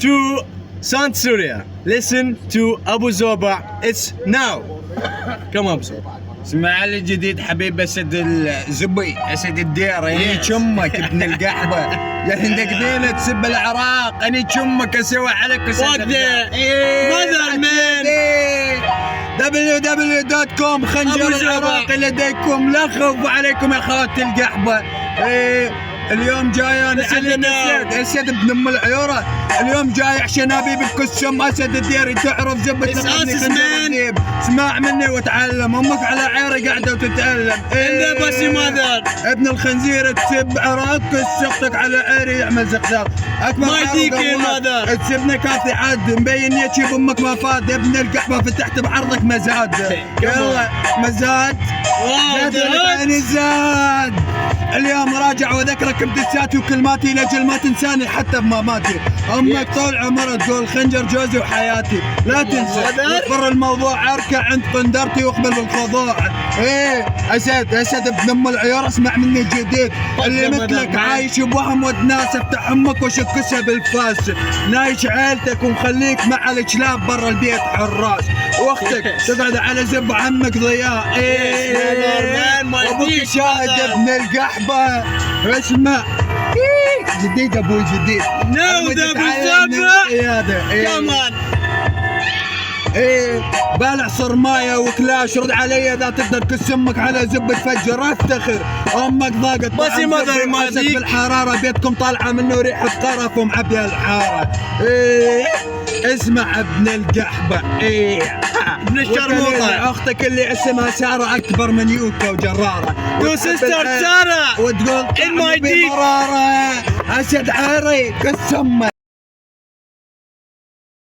to South Syria. Listen to Abu Zoba. It's now. Come on, Abu Zoba. اسمع لي الجديد حبيب اسد الزبي اسد الديره اني شمك ابن القحبه يا هند قبيله تسب العراق اني شمك اسوي عليك Fuck that. Mother man. www.com خنجر العراق لديكم لا خوف عليكم يا خواتي القحبه. اليوم جاي انا على اسد ابن ام العيوره. اليوم جاي عشان ابي بالكسم اسد الديري تعرف زبط خنزير. اسمع مني وتعلم امك على عيري قاعده وتتالم. انت بس ماذر ابن الخنزير تسب عراق سقطك على عيري يعمل زقزاق اكبر ما يديك يا ماذر. تسبني كافي عاد مبين يجيب امك ما فاد ابن القحبه فتحت بعرضك مزاد. يلا مزاد زاد. اليوم راجع وذكرك بدساتي وكلماتي لاجل ما تنساني حتى بمماتي. امك طول عمرها تقول خنجر جوزي وحياتي لا تنسى يفر الموضوع اركع عند قندرتي واقبل بالخضوع. ايه اسد ابن ام العيور اسمع مني جديد اللي مثلك عايش بوهم ودناس افتح امك وشكسها بالفاس نايش عيلتك ومخليك مع الكلاب برا البيت حراس واختك تقعد على زب عمك ضياء. ابوك شاهد ابن القحبه اسمع جديد ابوي جديد ناود ابو زبا كمان. ايه بالع صرمايه وكلاش رد علي اذا تقدر كس امك على زب الفجر افتخر امك ضاقت بس ماذر ما في الحراره بيتكم طالعه منه ريحه قرف ومعبيه الحاره. ايه اسمع ابن القحبه ايه ابن الشرموطه اختك اللي اسمها ساره اكبر من يوكا وجراره يو سيستر ساره وتقول in my teeth. مراره اسد عاري كس امك